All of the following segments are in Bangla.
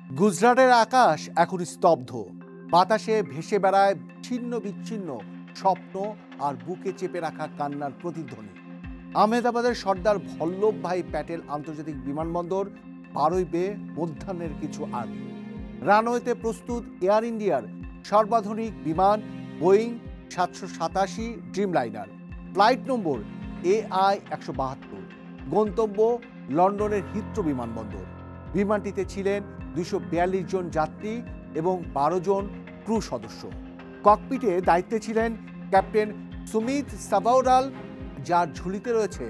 গুজরাটের আকাশ এখন স্তব্ধ। বাতাসে ভেসে বেড়ায় ছিন্ন বিচ্ছিন্ন স্বপ্ন আর বুকে চেপে রাখা কান্নার প্রতিধ্বনি। আহমেদাবাদের সর্দার বল্লভভাই প্যাটেল আন্তর্জাতিক বিমানবন্দর 12ই মে মধ্যাহ্নের কিছু আগে। রানওয়েতে প্রস্তুত এয়ার ইন্ডিয়ার সর্বাধুনিক বিমান বোয়িং 787 ড্রিমলাইনার, ফ্লাইট নম্বর AI-172, গন্তব্য লন্ডনের হিথ্রো বিমানবন্দর। বিমানটিতে ছিলেন 242 জন যাত্রী এবং 12 জন ক্রু সদস্য। ককপিটে দায়িত্বে ছিলেন ক্যাপ্টেন সুমিত সাবাওরাল, যার ঝুলিতে রয়েছে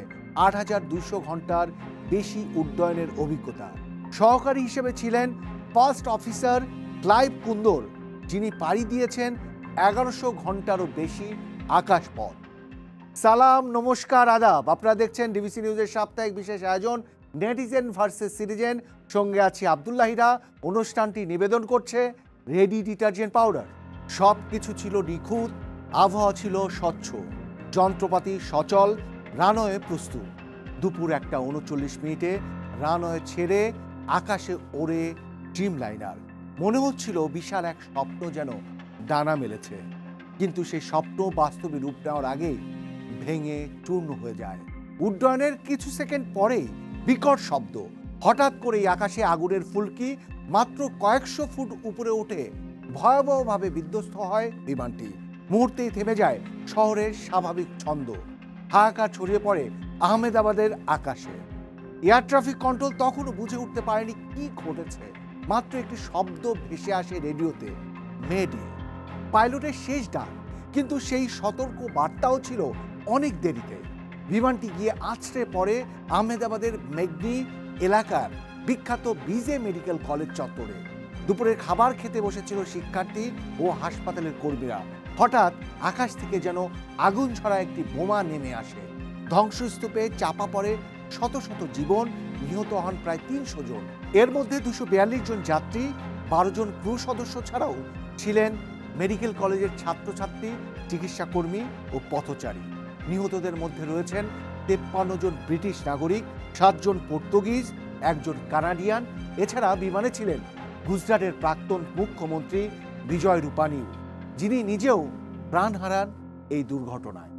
8200 ঘন্টার বেশি উড্ডয়নের অভিজ্ঞতা। সহকারী হিসেবে ছিলেন ফার্স্ট অফিসার ক্লাইভ কুন্দর, যিনি পাড়ি দিয়েছেন 1100 ঘন্টারও বেশি আকাশপথ। সালাম, নমস্কার, আদাব। আপনারা দেখছেন ডিবিসি নিউজের সাপ্তাহিক বিশেষ আয়োজন নেটিজেন ভার্সেস সিটিজেন। সঙ্গে আছি আব্দুল্লাহ হীরা। অনুষ্ঠানটি নিবেদন করছে রেডি ডিটারজেন্ট পাউডার। সব কিছু ছিল নিখুঁত, আবহাওয়া ছিল স্বচ্ছ, যন্ত্রপাতি সচল, রানওয়ে প্রস্তুত। দুপুর 1:39 রানওয়ে ছেড়ে আকাশে ওড়ে ড্রিমলাইনার। মনে হচ্ছিল বিশাল এক স্বপ্ন যেন ডানা মেলেছে, কিন্তু সেই স্বপ্ন বাস্তবে রূপ নেওয়ার আগেই ভেঙে চূর্ণ হয়ে যায়। উড্ডয়নের কিছু সেকেন্ড পরেই বিকট শব্দ। হঠাৎ করেই আকাশে আগুনের ফুলকি মাত্র কয়েকশো ফুট উপরে উঠে ভয়াবহভাবে বিধ্বস্ত হয় বিমানটি। মুহূর্তেই থেমে যায় শহরের স্বাভাবিক ছন্দ। হাহাকার ছড়িয়ে পড়ে আহমেদাবাদের আকাশে। এয়ার ট্রাফিক কন্ট্রোল তখনও বুঝে উঠতে পারেনি কি ঘটেছে। মাত্র একটি শব্দ ভেসে আসে রেডিওতে, মেডে, পাইলটের শেষ ডাক। কিন্তু সেই সতর্ক বার্তাও ছিল অনেক দেরিতে। বিমানটি গিয়ে আছড়ে পড়ে আহমেদাবাদের মেঘনি এলাকার বিখ্যাত বিজে মেডিকেল কলেজ চত্বরে। দুপুরের খাবার খেতে বসেছিল শিক্ষার্থী ও হাসপাতালের কর্মীরা। হঠাৎ আকাশ থেকে যেন আগুন ছড়া একটি বোমা নেমে আসে। ধ্বংসস্তূপে চাপা পড়ে শত শত জীবন, নিহত হন প্রায় 300 জন। এর মধ্যে 242 জন যাত্রী, 12 জন ক্রু সদস্য ছাড়াও ছিলেন মেডিকেল কলেজের ছাত্রছাত্রী, চিকিৎসা কর্মী ও পথচারী। নিহতদের মধ্যে রয়েছেন 53 জন ব্রিটিশ নাগরিক, 7 জন পর্তুগিজ, 1 জন কানাডিয়ান। এছাড়া বিমানে ছিলেন গুজরাটের প্রাক্তন মুখ্যমন্ত্রী বিজয় রূপানী, যিনি নিজেও প্রাণ হারান এই দুর্ঘটনায়।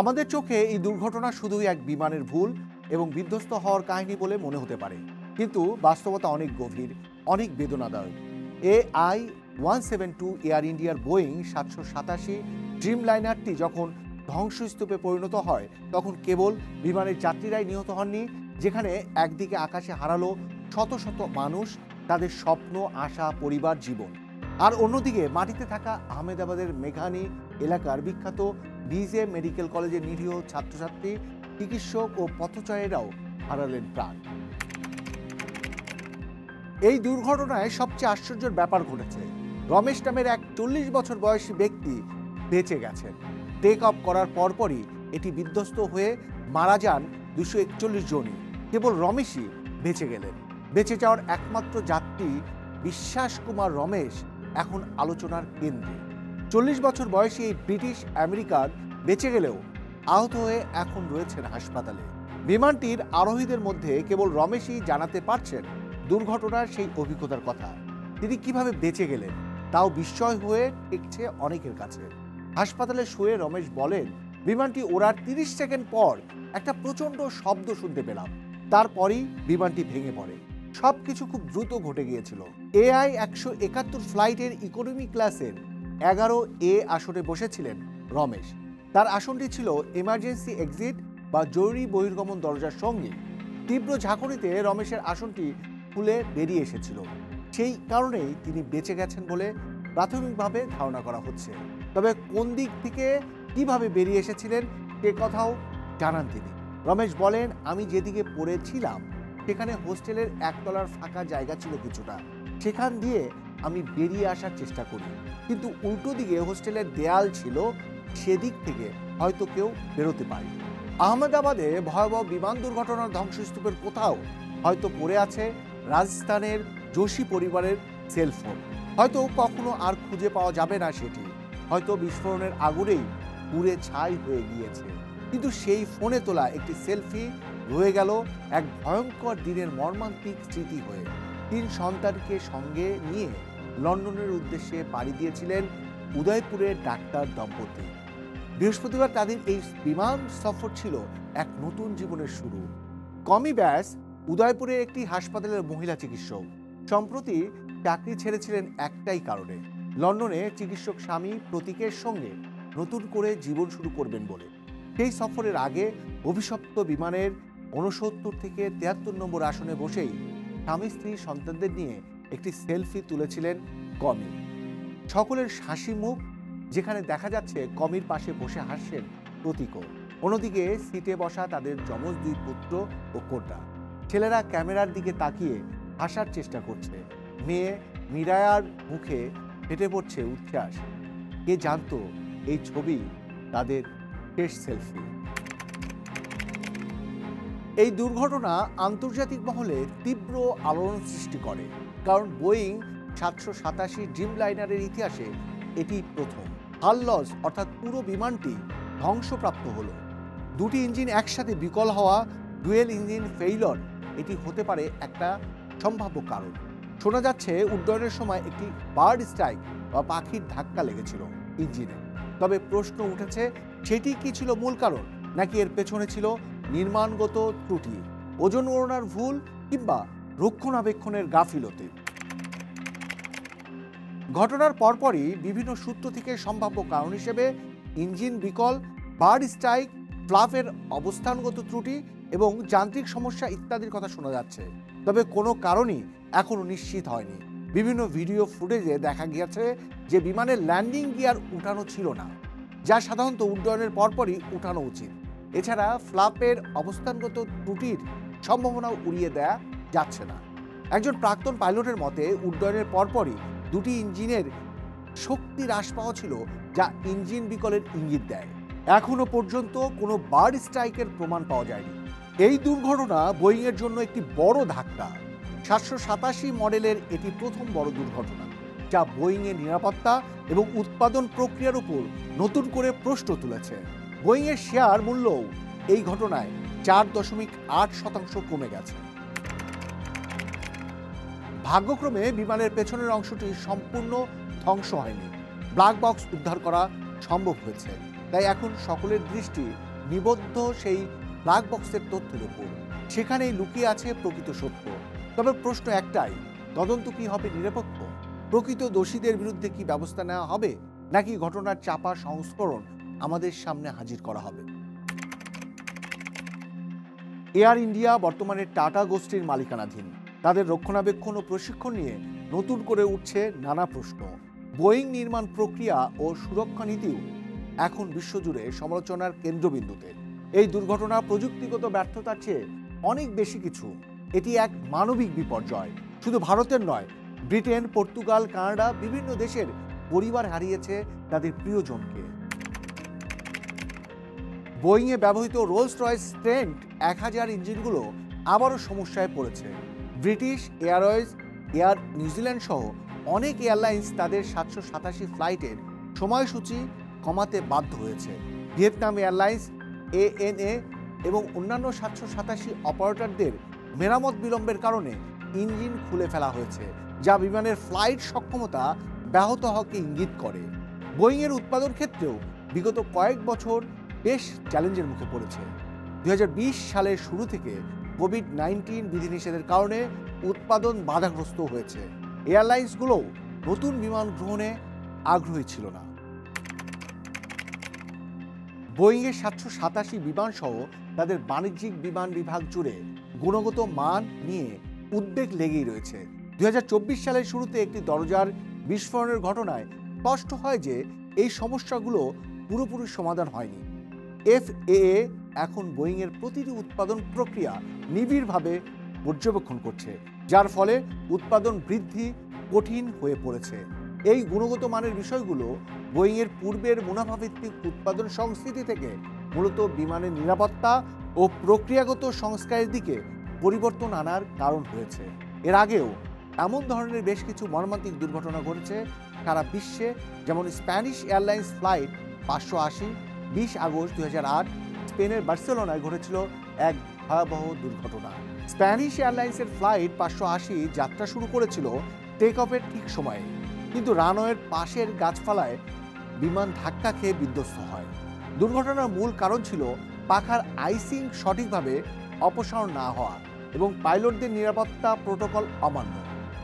আমাদের চোখে এই দুর্ঘটনা শুধুই এক বিমানের ভুল এবং বিধ্বস্ত হওয়ার কাহিনী বলে মনে হতে পারে, কিন্তু বাস্তবতা অনেক গভীর, অনেক বেদনাদায়ক। AI-172 এয়ার ইন্ডিয়ার বোয়িং 787 ড্রিমলাইনারটি যখন ধ্বংসস্তূপে পরিণত হয়, তখন কেবল বিমানের যাত্রীরাই নিহত হননি। যেখানে একদিকে আকাশে হারালো শত শত মানুষ, তাদের স্বপ্ন, আশা, পরিবার, জীবন, আর অন্যদিকে মাটিতে থাকা আহমেদাবাদের মেঘানি এলাকার বিখ্যাত বিজে মেডিকেল কলেজের নিরীহ ছাত্রছাত্রী, চিকিৎসক ও পথচারীরাও হারালেন প্রাণ। এই দুর্ঘটনায় সবচেয়ে আশ্চর্যের ব্যাপার ঘটেছে। রমেশ নামের এক 40 বছর বয়সী ব্যক্তি বেঁচে গেছেন। টেক অফ করার পরপরই এটি বিধ্বস্ত হয়ে মারা যান 241 জনই। কেবল রমেশই বেঁচে গেলেন। বেঁচে যাওয়ার একমাত্র যাত্রী বিশ্বাস কুমার রমেশ এখন আলোচনার কেন্দ্রে। 40 বছর বয়সী এই ব্রিটিশ আমেরিকান বেঁচে গেলেও আহত হয়ে এখন রয়েছেন হাসপাতালে। বিমানটির আরোহীদের মধ্যে কেবল রমেশই জানাতে পারছেন দুর্ঘটনার সেই অভিজ্ঞতার কথা। তিনি কিভাবে বেঁচে গেলেন তাও বিস্ময় হয়ে ঠেকছে অনেকের কাছে। হাসপাতালে শুয়ে রমেশ বলেন, বিমানটি ওড়ার 30 সেকেন্ড পর একটা প্রচণ্ড শব্দ শুনতে পেলাম। তারপরই বিমানটি ভেঙে পড়ে। সবকিছু খুব দ্রুত ঘটে গিয়েছিল। AI-171 ফ্লাইটের ইকোনমি ক্লাসের 11A আসনে বসেছিলেন রমেশ। তার আসনটি ছিল এমার্জেন্সি এক্সিট বা জরুরি বহির্গমন দরজার সঙ্গে। তীব্র ঝাঁকুনিতে রমেশের আসনটি খুলে বেরিয়ে এসেছিল। সেই কারণেই তিনি বেঁচে গেছেন বলে প্রাথমিকভাবে ধারণা করা হচ্ছে। তবে কোন দিক থেকে কিভাবে বেরিয়ে এসেছিলেন সে কথাও জানান তিনি। রমেশ বলেন, আমি যেদিকে পড়েছিলাম সেখানে হোস্টেলের একতলার ফাঁকা জায়গা ছিল কিছুটা। সেখান দিয়ে আমি বেরিয়ে আসার চেষ্টা করি, কিন্তু উল্টো দিকে হোস্টেলের দেয়াল ছিল, সেদিক থেকে হয়তো কেউ বেরোতে পারে। আহমেদাবাদে ভয়াবহ বিমান দুর্ঘটনার ধ্বংসস্তূপের কোথাও হয়তো পড়ে আছে রাজস্থানের যোশী পরিবারের সেলফোন। হয়তো কখনো আর খুঁজে পাওয়া যাবে না সেটি। হয়তো বিস্ফোরণের আগুনেই পুড়ে ছাই হয়ে গিয়েছে। কিন্তু সেই ফোনে তোলা একটি সেলফি রয়ে গেল এক ভয়ঙ্কর দিনের মর্মান্তিক স্মৃতি হয়ে। 3 সন্তানকে সঙ্গে নিয়ে লন্ডনের উদ্দেশ্যে পাড়ি দিয়েছিলেন উদয়পুরের ডাক্তার দম্পতি। বৃহস্পতিবার তাদের এই বিমান সফর ছিল এক নতুন জীবনের শুরু। কমি ব্যাস উদয়পুরের একটি হাসপাতালের মহিলা চিকিৎসক। সম্প্রতি চাকরি ছেড়েছিলেন একটাই কারণে, লন্ডনে চিকিৎসক স্বামী প্রতীকের সঙ্গে নতুন করে জীবন শুরু করবেন বলে। সেই সফরের আগে অভিশপ্ত বিমানের 69 থেকে 73 নম্বর আসনে বসেই স্বামী স্ত্রী সন্তানদের নিয়ে একটি সেলফি তুলেছিলেন কমি। সকলের হাসি মুখ, যেখানে দেখা যাচ্ছে কমির পাশে বসে হাসছেন প্রতীকও। অন্যদিকে সিটে বসা তাদের যমজ 2 পুত্র ও কন্যা। ছেলেরা ক্যামেরার দিকে তাকিয়ে হাসার চেষ্টা করছে। মেয়ে মিরায়ার মুখে ফেটে পড়ছে উচ্ছ্বাস। কে জানতো এই ছবি তাদের শেষ সেলফি। এই দুর্ঘটনা আন্তর্জাতিক মহলে তীব্র আলোড়ন সৃষ্টি করে, কারণ বোয়িং 787 ড্রিমলাইনারের ইতিহাসে এটি প্রথম। হাল লস অর্থাৎ পুরো বিমানটি ধ্বংসপ্রাপ্ত হলো। 2টি ইঞ্জিন একসাথে বিকল হওয়া, ডুয়েল ইঞ্জিন ফেইলর, এটি হতে পারে একটা সম্ভাব্য কারণ। শোনা যাচ্ছে উড্ডয়নের সময় একটি বার্ড স্ট্রাইক বা পাখির ধাক্কা লেগেছিল ইঞ্জিনে। তবে প্রশ্ন উঠেছে, সেটি কি ছিল মূল কারণ, নাকি এর পেছনে ছিল নির্মাণগত ত্রুটি, ওজন গণনার ভুল, কিংবা রক্ষণাবেক্ষণের গাফিলতি? ঘটনার পরপরই বিভিন্ন সূত্র থেকে সম্ভাব্য কারণ হিসেবে ইঞ্জিন বিকল, বার্ড স্ট্রাইক, ফ্লাপের অবস্থানগত ত্রুটি এবং যান্ত্রিক সমস্যা ইত্যাদির কথা শোনা যাচ্ছে। তবে কোনো কারণই এখনো নিশ্চিত হয়নি। বিভিন্ন ভিডিও ফুটেজে দেখা গিয়েছে যে বিমানের ল্যান্ডিং গিয়ার উঠানো ছিল না, যা সাধারণত উড্ডয়নের পরপরই উঠানো উচিত। এছাড়া ফ্লাপের অবস্থানগত ত্রুটির সম্ভাবনাও উড়িয়ে দেয়া যাচ্ছে না। একজন প্রাক্তন পাইলটের মতে উড্ডয়নের পরপরই 2টি ইঞ্জিনের শক্তি হ্রাস পাওয়া ছিল, যা ইঞ্জিন বিকলের ইঙ্গিত দেয়। এখনো পর্যন্ত কোনো বার্ড স্ট্রাইকের প্রমাণ পাওয়া যায়নি। এই দুর্ঘটনা বোয়িংয়ের জন্য একটি বড় ধাক্কা। 787 মডেলের এটি প্রথম বড় দুর্ঘটনা, যা বোয়িংয়ের নিরাপত্তা এবং উৎপাদন প্রক্রিয়ার উপর নতুন করে প্রশ্ন তুলেছে। বোয়িংয়ের শেয়ার মূল্যও এই ঘটনায় 4.8% কমে গেছে। ভাগ্যক্রমে বিমানের পেছনের অংশটি সম্পূর্ণ ধ্বংস হয়নি। ব্ল্যাক বক্স উদ্ধার করা সম্ভব হয়েছে, তাই এখন সকলের দৃষ্টি নিবদ্ধ সেই ব্ল্যাক বক্সের তথ্যের উপর। সেখানেই লুকিয়ে আছে প্রকৃত সত্য। তবে প্রশ্ন একটাই, তদন্ত কি হবে নিরপেক্ষ? প্রকৃত দোষীদের বিরুদ্ধে কি ব্যবস্থা নেওয়া হবে, নাকি ঘটনার চাপা সংস্করণ আমাদের সামনে হাজির করা হবে? এয়ার ইন্ডিয়া বর্তমানে টাটা গোষ্ঠীর মালিকানাধীন। তাদের রক্ষণাবেক্ষণ ও প্রশিক্ষণ নিয়ে নতুন করে উঠছে নানা প্রশ্ন। বোয়িং নির্মাণ প্রক্রিয়া ও সুরক্ষা নীতিও এখন বিশ্বজুড়ে সমালোচনার কেন্দ্রবিন্দুতে। এই দুর্ঘটনা প্রযুক্তিগত ব্যর্থতার চেয়ে অনেক বেশি কিছু। এটি এক মানবিক বিপর্যয়। শুধু ভারতের নয়, ব্রিটেন, পর্তুগাল, কানাডা, বিভিন্ন দেশের পরিবার হারিয়েছে তাদের প্রিয়জনকে। বোয়িংয়ে ব্যবহৃত রোলস রয়েস ট্রেন্ট 1000 ইঞ্জিনগুলো আবারও সমস্যায় পড়েছে। ব্রিটিশ এয়ারওয়েজ, এয়ার নিউজিল্যান্ড সহ অনেক এয়ারলাইন্স তাদের 787 ফ্লাইটের সময়সূচি কমাতে বাধ্য হয়েছে। ভিয়েতনাম এয়ারলাইন্স, ANA এবং অন্যান্য 787 অপারেটরদের মেরামত বিলম্বের কারণে ইঞ্জিন খুলে ফেলা হয়েছে, যা বিমানের ফ্লাইট সক্ষমতা ব্যাহত হওয়াকে ইঙ্গিত করে। বোয়িংয়ের উৎপাদন ক্ষেত্রেও বিগত কয়েক বছর বেশ চ্যালেঞ্জের মুখে পড়েছে। 2020 সালের শুরু থেকে কোভিড-19 বিধিনিষেধের কারণে উৎপাদন বাধাগ্রস্ত হয়েছে। এয়ারলাইন্সগুলোও নতুন বিমান গ্রহণে আগ্রহী ছিল না। বোয়িংয়ের 787 বিমান সহ তাদের বাণিজ্যিক বিমান বিভাগ জুড়ে গুণগত মান নিয়ে উদ্বেগ লেগেই রয়েছে। 2024 সালের শুরুতে একটি দরজার বিস্ফোরণের ঘটনায় স্পষ্ট হয় যে এই সমস্যাগুলো পুরোপুরি সমাধান হয়নি। FAA এখন বোয়িংয়ের প্রতিটি উৎপাদন প্রক্রিয়া নিবিড়ভাবে পর্যবেক্ষণ করছে, যার ফলে উৎপাদন বৃদ্ধি কঠিন হয়ে পড়েছে। এই গুণগত মানের বিষয়গুলো বোয়িংয়ের পূর্বের মুনাফাভিত্তিক উৎপাদন সংস্কৃতি থেকে মূলত বিমানের নিরাপত্তা ও প্রক্রিয়াগত সংস্কারের দিকে পরিবর্তন আনার কারণ হয়েছে। এর আগেও এমন ধরনের বেশ কিছু মর্মান্তিক দুর্ঘটনা ঘটেছে সারা বিশ্বে, যেমন স্প্যানিশ এয়ারলাইন্স ফ্লাইট 580 20 আগস্ট 2008 স্পেনের বার্সেলোনায় ঘটেছিল এক ভয়াবহ দুর্ঘটনা। স্প্যানিশ এয়ারলাইন্সের ফ্লাইট 580 যাত্রা শুরু করেছিল টেক অফের ঠিক সময়ে, কিন্তু রানওয়ের পাশের গাছপালায় বিমান ধাক্কা খেয়ে বিধ্বস্ত হয়। দুর্ঘটনার মূল কারণ ছিল পাখার আইসিং সঠিকভাবে অপসারণ না হওয়া এবং পাইলটদের নিরাপত্তা প্রোটোকল অমান্য।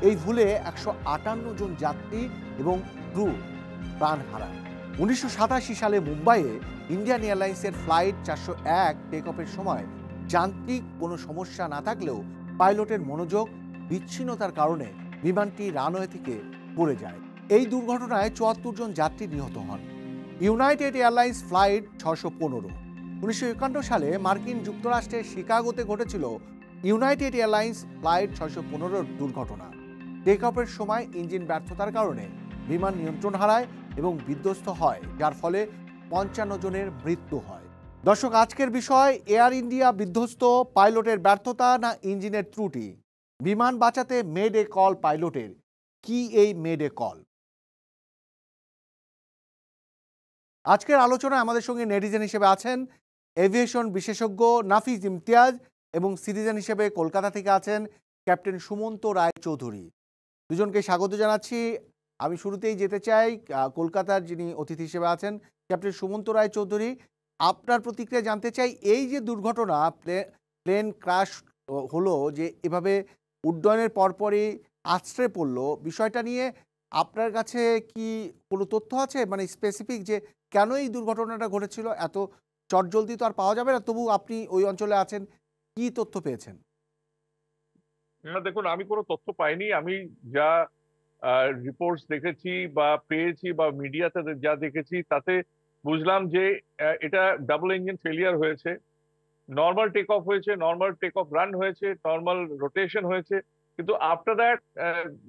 এই ভুলে 158 জন যাত্রী এবং ক্রু প্রাণ হারান। 1987 সালে মুম্বাইয়ে ইন্ডিয়ান এয়ারলাইন্সের ফ্লাইট 401 টেক অফের সময় যান্ত্রিক কোনো সমস্যা না থাকলেও পাইলটের মনোযোগ বিচ্ছিন্নতার কারণে বিমানটি রানওয়ে থেকে পড়ে যায়। এই দুর্ঘটনায় 74 জন যাত্রী নিহত হন। United airlines flight 615। 1951 সালে মার্কিন যুক্তরাষ্ট্রের শিকাগোতে ঘটেছিল ইউনাইটেড এয়ারলাইন্স ফ্লাইট 615 দুর্ঘটনা। টেক অফের সময় ইঞ্জিন ব্যর্থতার কারণে বিমান নিয়ন্ত্রণ হারায় এবং বিধ্বস্ত হয়, যার ফলে 55 জনের মৃত্যু হয়। দর্শক, আজকের বিষয় এয়ার ইন্ডিয়া বিধ্বস্ত, পাইলটের ব্যর্থতা না ইঞ্জিনের ত্রুটি? বিমান বাঁচাতে মেড এ কল পাইলটের। কি এই মেড এ কল? আজকের আলোচনায় আমাদের সঙ্গে নেটিজেন হিসেবে আছেন এভিয়েশন বিশেষজ্ঞ নাফিজ ইমতিয়াজ এবং সিটিজেন হিসেবে কলকাতা থেকে আছেন ক্যাপ্টেন সুমন্ত রায় চৌধুরী। দুজনকে স্বাগত জানাচ্ছি। আমি শুরুতেই যেতে চাই কলকাতার যিনি অতিথি হিসেবে আছেন ক্যাপ্টেন সুমন্ত রায় চৌধুরী। আপনার প্রতিক্রিয়া জানতে চাই, এই যে দুর্ঘটনা, প্লেন ক্র্যাশ হলো, যে এভাবে উড্ডয়নের পরপরই আছড়ে পড়লো, বিষয়টা নিয়ে আপনার কাছে কি কোনো তথ্য আছে, মানে স্পেসিফিক, যে কেন এই দুর্ঘটনাটা ঘটেছিল? এত চটজলদি তো আর পাওয়া যাবে না, তবু আপনি ওই অঞ্চলে আছেন, কি তথ্য পেয়েছেন? না, দেখুন, আমি কোনো তথ্য পাইনি। আমি যা রিপোর্টস দেখেছি বা পেয়েছি বা মিডিয়াতে যা দেখেছি তাতে বুঝলাম যে এটা ডাবল ইঞ্জিন ফেলিয়ার হয়েছে। নর্মাল টেক অফ হয়েছে, নর্মাল টেক অফ রান হয়েছে, নর্মাল রোটেশন হয়েছে, কিন্তু after that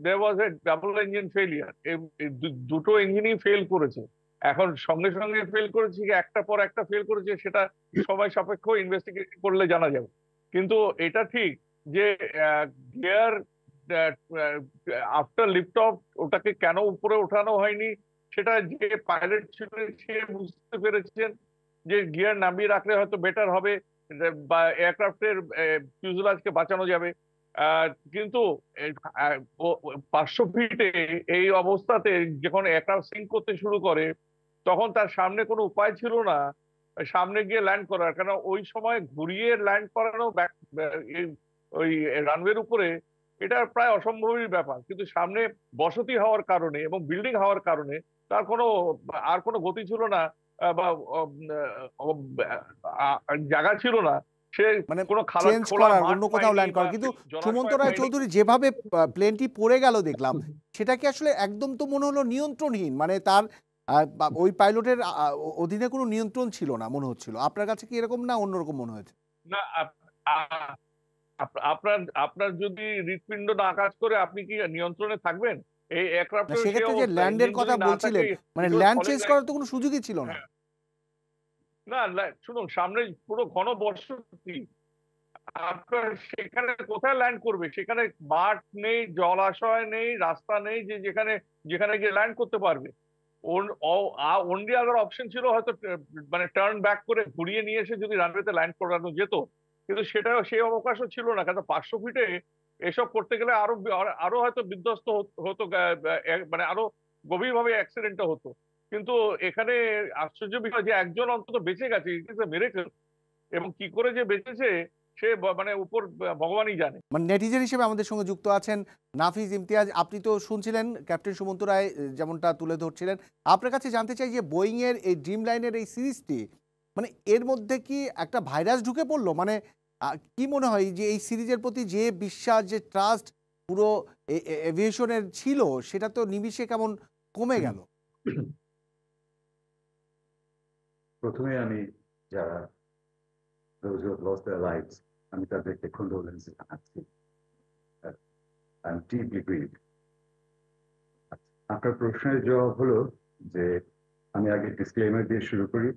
there was a double engine failure. দুটো ইঞ্জিনই ফেল করেছে। এখন সঙ্গে সঙ্গে ফেল করেছে কি একটা পর একটা ফেল করেছে সেটা সময় সাপেক্ষ ইনভেস্টিগেশন করলে জানা যাবে। কিন্তু এটা ঠিক যে গিয়ার আফটার লিফট অফ ওটাকে কেন উপরে ওঠানো হয়নি সেটা যে পাইলট ছিলেন সে বুঝতে পেরেছেন যে গিয়ার নামিয়ে রাখলে হয়তো বেটার হবে বা এয়ারক্রাফটের ফিউজেলাজকে বাঁচানো যাবে। কিন্তু 500 ফিটে এই অবস্থাতে যখন এয়ারক্রাফট সিঙ্ক করতে শুরু করে তখন তার সামনে কোনো উপায় ছিল না সামনে গিয়ে ল্যান্ড করার, কারণ ওই সময় ঘুরিয়ে ল্যান্ড করানো ওই রানওয়ের উপরে এটা প্রায় অসম্ভবই ব্যাপার। কিন্তু সামনে বসতি হওয়ার কারণে এবং বিল্ডিং হওয়ার কারণে তার কোনো আর কোনো গতি ছিল না বা জায়গা ছিল না, সে মানে কোনো চেঞ্জ খোলা করার, মাঠ অন্য কোথাও পায়নি ল্যান্ড বা করার। কিন্তু সুমন্ত জলাশয় রায় পায়নি। চৌধুরী, যেভাবে প্লেনটি পড়ে গেল দেখলাম, সেটা কি আসলে একদম তো মনে হলো নিয়ন্ত্রণহীন, মানে তার ওই পাইলটের অধীনে কোনো নিয়ন্ত্রণ ছিল না মনে হচ্ছিল। আপনার কাছে কি এরকম, না অন্যরকম মনে হয়েছে? না, আ- আপনার আপনার যদি হৃৎপিণ্ড না কাজ করে আপনি কি নিয়ন্ত্রণে থাকবেন? এই না, এয়ারক্রাফটের সেই সেক্ষেত্রে যে অবস্থা, ল্যান্ডের ইঞ্জিন কথা যদি না থাকে বলছিলেন, মানে ইট ওয়াজ ল্যান্ড ফলিং চেঞ্জ লাইক। করার তো কোনো সুযোগই ছিল না। না, শুনুন, সামনে পুরো ঘন বর্ষতি, আপনার সেখানে কোথায় ল্যান্ড করবে? সেখানে মাঠ নেই, জলাশয় নেই, রাস্তা নেই যে যেখানে যেখানে গিয়ে ল্যান্ড করতে পারবে। অনলি আদার অপশন ছিল হয়তো মানে টার্ন ব্যাক করে ঘুরিয়ে নিয়ে এসে যদি রানওয়েতে ল্যান্ড করানো যেত, কিন্তু সেটাও সেই অবকাশও ছিল না, কারণ 500 ফিটে এসব করতে গেলে আরো আরো হয়তো বিধ্বস্ত হতো, মানে আরো গভীরভাবে অ্যাক্সিডেন্টটা হতো। কিন্তু এখানে আশ্চর্য বিষয় যে একজন অন্তত বেঁচে গেছে, ইট ইজ এ মিরাকল। এবং কি করে যে বেঁচেছে সে মানে উপর ভগবানই জানে। মানে নেটিজেন হিসেবে আমাদের সঙ্গে যুক্ত আছেন নাফিজ ইমতিয়াজ। আপনি তো শুনছিলেন ক্যাপ্টেন সুমন্ত রায় যেমনটা তুলে ধরছিলেন। আপনার কাছে জানতে চাই যে বোয়িং এর এই ড্রিম লাইনের এই সিরিজটি, মানে এর মধ্যে কি একটা ভাইরাস ঢুকে পড়লো? মানে কি মনে হয় যে এই সিরিজের প্রতি যে বিশ্বাস, যে ট্রাস্ট পুরো এভিয়েশনের ছিল, সেটা তো নিমিষে কেমন কমে গেল? প্রথমে আমি যারা those who have lost their lives, আমি তাদেরকে কন্ডোলেন্স জানাচ্ছি। I am deeply grieved. আপনার প্রশ্নের জবাব হলো যে আমি আগে ডিসক্লেমার দিয়ে শুরু করি।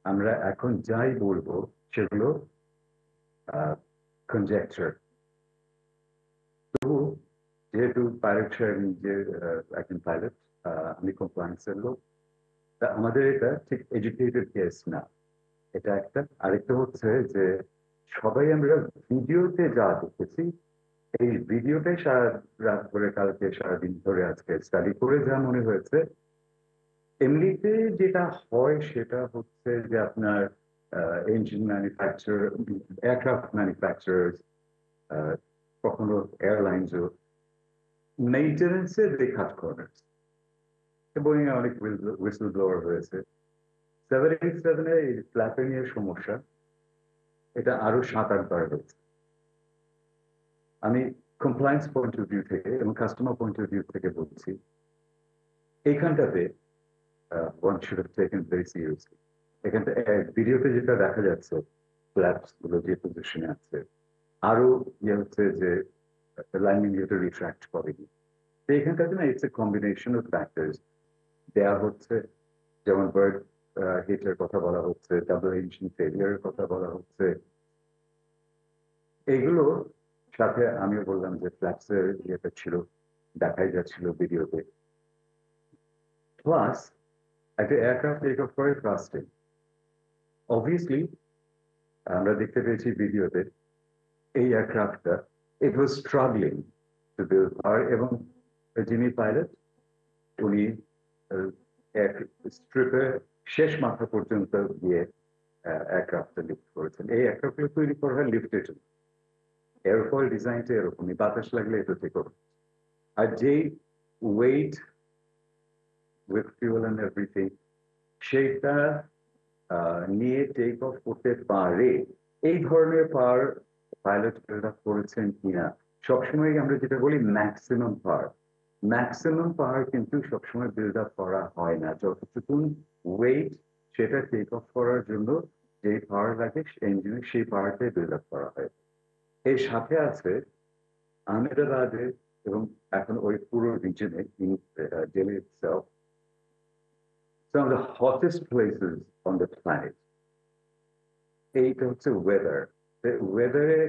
আমরা এখন যাই বলবো সেগুলো কনজেকচার। তবু যেহেতু পাইলট যে একজন পাইলট, আমি কমপ্লায়েন্সের লোক, তা আমাদের এটা ঠিক এডুকেটেড কেস না। এটা একটা। আরেকটা হচ্ছে যে সবাই আমরা ভিডিওতে যা দেখেছি, এই ভিডিওটাই সারা রাত ধরে, কালকে সারাদিন ধরে আজকে স্টাডি করে যা মনে হয়েছে, এমনিতে যেটা হয় সেটা হচ্ছে যে আপনার ইঞ্জিন ম্যানুফ্যাকচার, এয়ারক্রাফট ম্যানুফ্যাকচারার, কখনো এয়ারলাইন্সও মেইনটেনেন্সের রেখাট কর্নার্স, বোয়িং এ অনেক হুইসেল ব্লোয়ার হয়েছে। 787 এ এই ফ্ল্যাপিং এর সমস্যা, এটা আরো 7-8 বার হয়েছে। আমি কমপ্লায়েন্স পয়েন্ট অফ ভিউ থেকে এবং কাস্টমার পয়েন্ট অফ ভিউ থেকে বলছি, এইখানটাতে one should have taken very seriously. এখানটা ভিডিওতে যেটা দেখা যাচ্ছে, ফ্ল্যাপস গুলো যে পজিশনে আছে, আরো ইয়ে হচ্ছে যে ল্যান্ডিং গিয়ারটা রিট্রাক্ট করেনি। তো এখানটাতে না, it's a combination of factors দেয়া হচ্ছে, যেমন বার্ড হিটের কথা বলা হচ্ছে, ডাবল ইঞ্জিন ফেলিয়ারের কথা বলা হচ্ছে, এইগুলো সাথে আমিও বললাম যে ফ্ল্যাপসের ইয়েটা ছিল, দেখাই যাচ্ছিল ভিডিওতে। প্লাস একটা এয়ারক্রাফট টেক অফ করে ফার্স্টে, অবভিয়াসলি আমরা দেখতে পেয়েছি ভিডিওতে এই এয়ারক্রাফটটা ইট ওয়াজ স্ট্রাগলিং টু বিল্ড আর, এবং যিনি পাইলট উনি স্ট্রিপে শেষ মাথা পর্যন্ত গিয়ে এয়ারক্রাফটটা লিফট করেছেন। এই এয়ারক্রাফটগুলো তৈরি করা হয় লিফটের জন্য। এয়ারফয়েল ডিজাইনটা এরকমই, বাতাস লাগলে এটা ঠিক হবে। আর যেই weight with fuel and everything সেইটা নিয়ে টেক অফ করতে পারে, এই ধরনের পাওয়ার পাইলট বিল্ড আপ করেছেন কিনা। সবসময় আমরা যেটা বলি ম্যাক্সিমাম পাওয়ার কিন্তু সবসময় বিল্ড আপ করা হয় না। যতটুকুন ওয়েট সেটা টেক অফ করার জন্য যে পাওয়ার লাগে ইঞ্জিনে, সেই পাওয়ারটাই বিল্ড আপ করা হয়। এর সাথে আছে আহমেদাবাদে এবং এখন ওই পুরো রিজনে, Delhi itself, some of the hottest places on the planet. এইটা হচ্ছে ওয়েদার। ওয়েদারে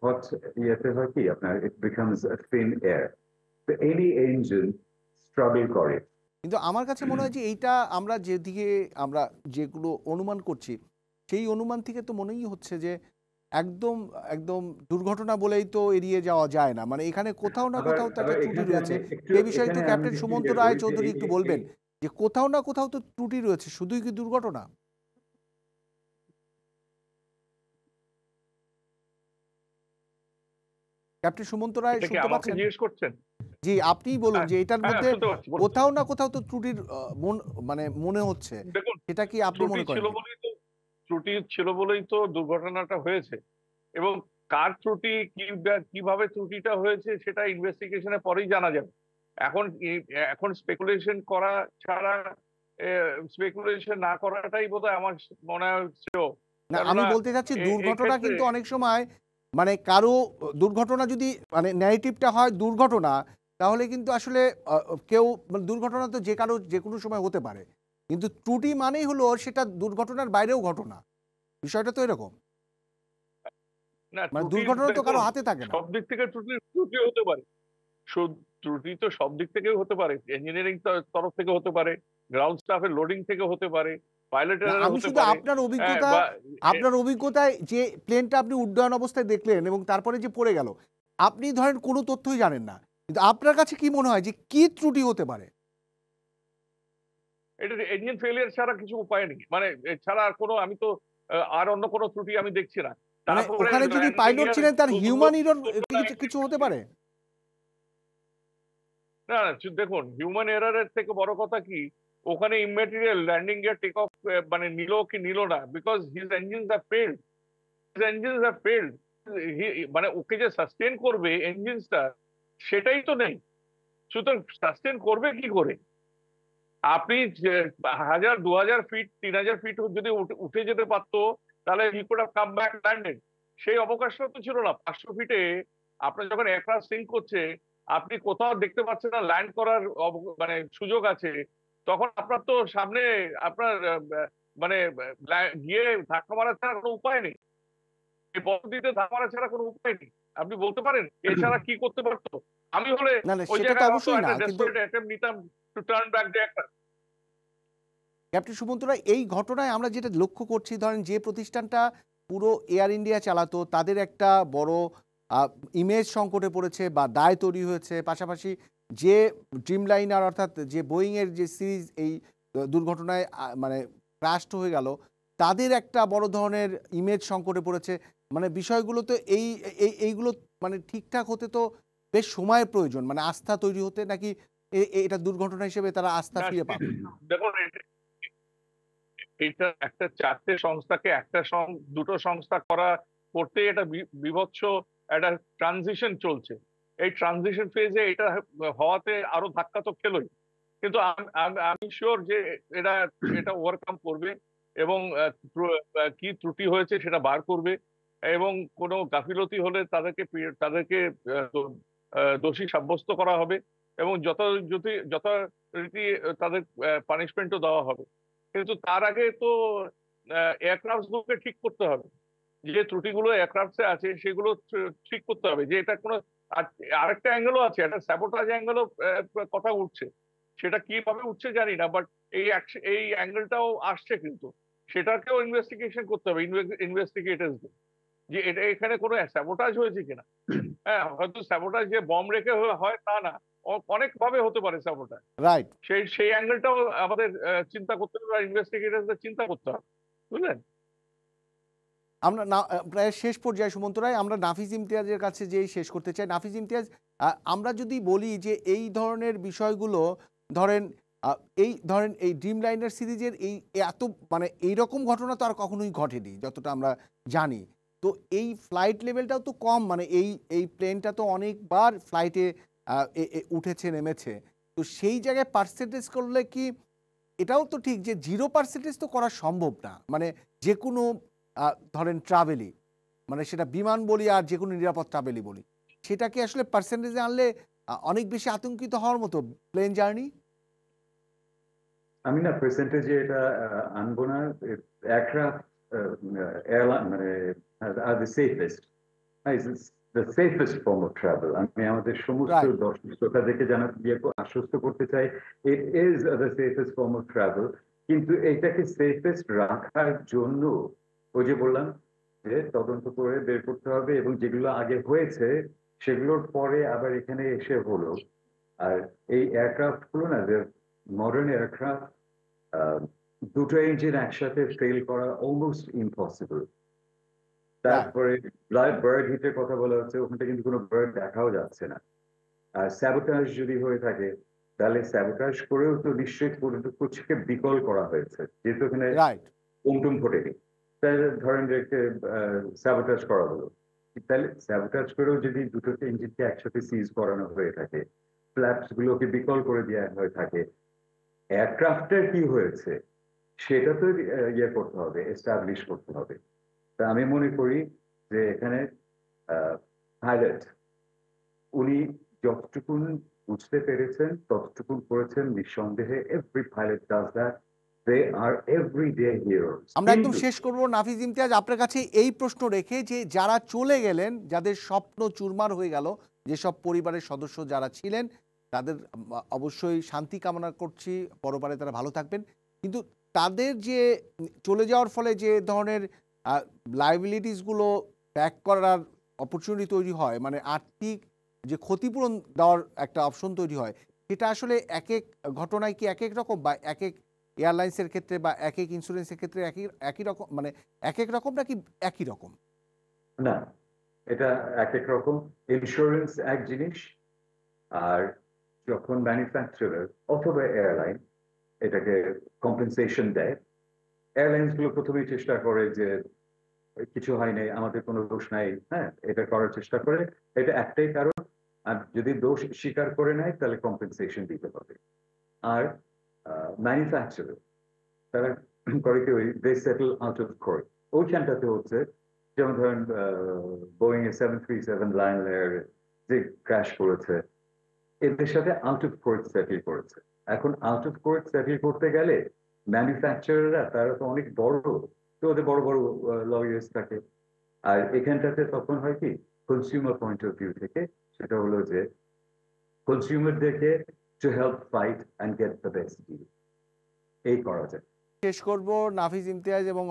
হট ইয়েতে হয় কি আপনার, it becomes a thin air, তো এনি ইঞ্জিন স্ট্রাগল করে। কিন্তু আমার কাছে মনে হয় যে এইটা আমরা যেদিকে আমরা যেগুলো অনুমান করছি, সেই অনুমান থেকে তো মনেই হচ্ছে যে একদম একদম দুর্ঘটনা বলেই তো এড়িয়ে যাওয়া যায় না। মানে এখানে কোথাও না কোথাও তো একটা ত্রুটি রয়েছে। এই বিষয়ে একটু ক্যাপ্টেন সুমন্ত রায় চৌধুরী একটু বলবেন যে কোথাও না কোথাও তো ত্রুটি রয়েছে, শুধুই কি দুর্ঘটনা? ক্যাপ্টেন সুমন্ত রায় এটা কি শুনতে আমাকে পাচ্ছেন? জিজ্ঞেস করছেন? জি, আপনিই বলুন হ্যাঁ, যে এটার হ্যাঁ, মধ্যে শুনতে পাচ্ছি, বলুন। কোথাও না কোথাও তো ত্রুটির মানে মনে হচ্ছে। দেখুন, সেটা কি আপনি ত্রুটি মনে করেন ছিল কি? বলেই তো ত্রুটি ছিল বলেই তো দুর্ঘটনাটা হয়েছে। এবং কার ত্রুটি, কিভাবে ত্রুটিটা হয়েছে সেটা ইনভেস্টিগেশনের পরেই জানা যাবে। এখন এখন স্পেকুলেশন করা ছাড়া, স্পেকুলেশন না করাটাই বোধহয় আমার মনে হয় শ্রেয়। না, আমি কেননা বলতে চাচ্ছি এই দুর্ঘটনা ক্ষেত্রে কিন্তু অনেক সময় মানে কারো দুর্ঘটনা যদি মানে ন্যারেটিভটা হয় দুর্ঘটনা, তাহলে কিন্তু আসলে কেউ মানে দুর্ঘটনা তো যে কারো যেকোনো সময় হতে পারে। কিন্তু ত্রুটি মানেই হলো সেটা দুর্ঘটনার বাইরেও ঘটনা। বিষয়টা তো এরকম। না, মানে ত্রুটি দুর্ঘটনা তো কারো দেখুন, হাতে থাকে না। সব দিক থেকে ত্রুটি ত্রুটি হতে পারে। ত্রুটি তো সব দিক থেকেও হতে পারে। ইঞ্জিনিয়ারিং তরফ থেকে হতে পারে, গ্রাউন্ড স্টাফের লোডিং থেকে হতে পারে, না, পাইলটের আমি হতে শুধু পারে। বা আপনার অভিজ্ঞতায় যে প্লেনটা আপনি উড্ডয়ন অবস্থায় দেখলেন এবং তারপরে যে পড়ে গেল, আপনি ধরেন কোনো তথ্যই জানেন না। কিন্তু আপনার কাছে কি মনে হয় যে কি ত্রুটি হতে পারে? এটা ইঞ্জিন ফেলিয়ার ছাড়া কিছু উপায় নেই। মানে ছাড়া আর কোনো, আমি তো আর অন্য কোনো ত্রুটি আমি দেখছি না। মানে তারপরে ওখানে যিনি ল্যান্ডিং পাইলট গিয়ার ছিলেন তার হিউম্যান এরর কিছু তুলনায় কিছু হতে পারে? না, দেখুন, হিউম্যান এররের থেকে বড় কথা কি, ওখানে immaterial landing gear take off মানে নিল কি নিল না, because his engines have failed. His engines have failed. মানে ওকে যে সাস্টেন করবে ইঞ্জিনসটা, সেটাই তো নেই। সুতরাং সাস্টেন করবে কি করে? আপনি 1000, 2000 ফিট, 3000 ফিট যদি উঠে যেতে পারতো, তাহলে he could have come back landed. সেই অবকাশটা তো ছিল না। 500 ফিটে আপনার যখন এয়ারক্রাফট সিঙ্ক করছে, আপনি কোথাও দেখতে পাচ্ছেন না ল্যান্ড করার মানে সুযোগ আছে, তখন আপনার তো সামনে আপনার মানে গিয়ে ধাক্কা মারা ছাড়া কোনো উপায় নেই। এই পদ্ধতিতে ধাক্কা মারা ছাড়া কোনো উপায় নেই। আপনি বলতে পারেন এছাড়া কি করতে পারতো? আমি হলে না, না, ওই সেটা তো জায়গায় হয়তো অবশ্যই না। একটা কিন্তু ডেসপারেট অ্যাটেম্প্ট নিতাম to turn back the aircraft. Captain Sumanta Roy, এই ঘটনায় আমরা যেটা লক্ষ্য করছি, ধরেন যে প্রতিষ্ঠানটা পুরো এয়ার ইন্ডিয়া চালাতো তাদের একটা বড় ইমেজ সংকটে পড়েছে বা দায় তৈরি হয়েছে। পাশাপাশি যে ড্রিমলাইনার অর্থাৎ যে বোয়িংয়ের যে সিরিজ এই দুর্ঘটনায় মানে ক্রাশড হয়ে গেল, তাদের একটা বড় ধরনের ইমেজ সংকটে পড়েছে। মানে বিষয়গুলো তো এইগুলো মানে ঠিকঠাক হতে তো বেশ সময়ের প্রয়োজন। মানে আস্থা তৈরি হতে, নাকি এটা দুর্ঘটনা হিসেবে তারা আস্থা না, ফিরে পাবে? দেখুন এটা একটা চারটে সংস্থাকে একটা দুটো সংস্থা করতে এটা বীভৎস একটা ট্রানজিশন চলছে। এই ট্রানজিশন ফেজে এটা হওয়াতে আরো ধাক্কা তো খেলোই, কিন্তু আমি শিওর যে এরা এটা ওভারকাম করবে এবং কি ত্রুটি হয়েছে সেটা বার করবে, এবং কোনো গাফিলতি হলে তাদেরকে দোষী সাব্যস্ত করা হবে এবং যথারীতি তাদের পানিশমেন্টও দেওয়া হবে। কিন্তু তার আগে তো এয়ারক্রাফট গুলোকে ঠিক করতে হবে, যে ত্রুটিগুলো এয়ারক্রাফটসে আছে সেগুলো ঠিক করতে হবে। যে এটা কোনো আরেকটা অ্যাঙ্গেলও আছে, একটা স্যাবোটাজ অ্যাঙ্গেলও কথা উঠছে। সেটা কিভাবে উঠছে জানি না, বাট এই অ্যাঙ্গেলটাও আসছে, কিন্তু সেটাকেও ইনভেস্টিগেশন করতে হবে ইনভেস্টিগেটরসদের, যে এটা এখানে কোনো স্যাবোটাজ হয়েছে কিনা। হ্যাঁ, হয়তো স্যাবোটাজ যে বম রেখে হয় তা না, অনেক ভাবে হতে পারে স্যাবোটাজ। রাইট। সেই অ্যাঙ্গেলটাও আমাদের চিন্তা করতে হবে, ইনভেস্টিগেটরসদের চিন্তা করতে হবে, বুঝলেন? আমরা না প্রায় শেষ পর্যায়ে সুমন্ত রায়, আমরা নাফিজ ইমতিয়াজের কাছে যেই শেষ করতে চাই। নাফিজ ইমতিয়াজ, আমরা যদি বলি যে এই ধরনের বিষয়গুলো ধরেন আ এই ড্রিমলাইনার সিরিজের এই এত মানে এইরকম ঘটনা তো আর কখনোই ঘটেনি যতটা আমরা জানি। তো এই ফ্লাইট লেভেলটাও তো কম, মানে এই প্লেনটা তো অনেকবার ফ্লাইটে উঠেছে নেমেছে। তো সেই জায়গায় পার্সেন্টেজ করলে কি এটাও তো ঠিক যে 0% তো করা সম্ভব না। মানে যেকোনো ধরেন ট্রাভেলই, মানে সেটা বিমান বলি আর যেকোনো নিরাপদ ট্রাভেলই বলি, সেটাকে আসলে পার্সেন্টেজে আনলে অনেক বেশি আতঙ্কিত হওয়ার মতো প্লেন জার্নি? আমি না পার্সেন্টেজে এটা আনবো না। এয়ারক্রাফট এয়ারলাইন মানে are the safest, the safest form of travel. আমি আমাদের সমস্ত রাইট। দর্শক শ্রোতাদেরকে আশ্বস্ত করতে চাই, it is the safest form of travel. কিন্তু এটাকে সেফেস্ট রাখার জন্য ওই যে বললাম যে তদন্ত করে বের করতে হবে, এবং যেগুলো আগে হয়েছে সেগুলোর পরে আবার এখানে এসে হলো। আর এই এয়ারক্রাফট গুলো না, মডার্ন এয়ারক্রাফট, দুটো ইঞ্জিন একসাথে ফেল করা অলমোস্ট ইম্পসিবল। রাইট। তারপরে বার্ড হিটের কথা বলা হচ্ছে, ওখানটা কিন্তু কোনো বার্ড দেখাও যাচ্ছে না। আর স্যাবোটাজ যদি হয়ে থাকে, তাহলে স্যাবোটাজ করেও তো নিশ্চয়ই কিছুকে বিকল করা হয়েছে, যেহেতু ওখানে রাইট। কুমটুম ফোটেনি। তাহলে ধরেন যে স্যাবোটাজ করা হলো, তাহলে স্যাবোটাজ করেও যদি দুটো ইঞ্জিনকে একসাথে সিজ করানো হয়ে থাকে, ফ্ল্যাপস গুলোকে বিকল করে দেওয়া হয়ে থাকে, এয়ারক্রাফটের কি হয়েছে সেটা তো ইয়ে করতে হবে, এস্টাবলিশ করতে হবে। তা আমি মনে করি যে এখানে পাইলট উনি যতটুকুন বুঝতে পেরেছেন ততটুকুন করেছেন, নিঃসন্দেহে। Every pilot does that, they are everyday heroes. আমরা একদম শেষ করব নাফিজ ইমতিয়াজ, আপনার কাছে এই প্রশ্ন রেখে যে যারা চলে গেলেন, যাদের স্বপ্ন চুরমার হয়ে গেল, যেসব পরিবারের সদস্য যারা ছিলেন, তাদের অবশ্যই শান্তি কামনা করছি, পরপারে তারা ভালো থাকবেন। কিন্তু তাদের যে চলে যাওয়ার ফলে যে ধরনের লাইবিলিটিসগুলো ব্যাক করার অপরচুনিটি তৈরি হয়, মানে আর্থিক যে ক্ষতিপূরণ দেওয়ার একটা অপশন তৈরি হয়, সেটা আসলে এক এক ঘটনায় কি এক এক রকম, বা এক এক এয়ারলাইন্সের ক্ষেত্রে বা এক এক ইন্স্যুরেন্সের ক্ষেত্রে একই রকম, মানে এক এক রকম নাকি একই রকম? না, এটা এক এক রকম। ইন্স্যুরেন্স এক জিনিস, আর যখন ম্যানুফ্যাকচারার অথবা এয়ারলাইন এটাকে কম্পেনসেশন দেয়, এয়ারলাইন্স গুলো প্রথমেই চেষ্টা করে যে কিছু হয় নাই, আমাদের কোনো দোষ নাই, হ্যাঁ, এটা করার চেষ্টা করে। এটা একটাই কারণ, আর যদি দোষ স্বীকার করে নেয় তাহলে কম্পেনসেশন দিতে হবে। আর ম্যানুফ্যাকচারার তারা করে কি, ওই দে সেটেল আউট অফ কোর্ট। ওইখানটাতে হচ্ছে যেমন ধরেন বোয়িং এর 737 লায়ন যে ক্র্যাশ করেছে, এদের সাথে আউট অফ কোর্ট সেটেল করেছে। এখন আউট অফ কোর্ট সেটেল করতে গেলে ম্যানুফ্যাকচারাররা তারা তো অনেক বড়, তো ওদের বড় বড় লয়ার্স থাকে। আর এখানটাতে তখন হয় কি, কনজিউমার পয়েন্ট অফ ভিউ থেকে সেটা হলো যে কনজিউমারদেরকে to help fight and get the best deal, এই করা যায়। শেষ করব নাফিজ ইমতিয়াজ এবং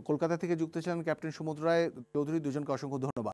কলকাতা থেকে যুক্ত ছিলেন ক্যাপ্টেন সমুদ্র রায় চৌধুরী, দুজনকে অসংখ্য ধন্যবাদ।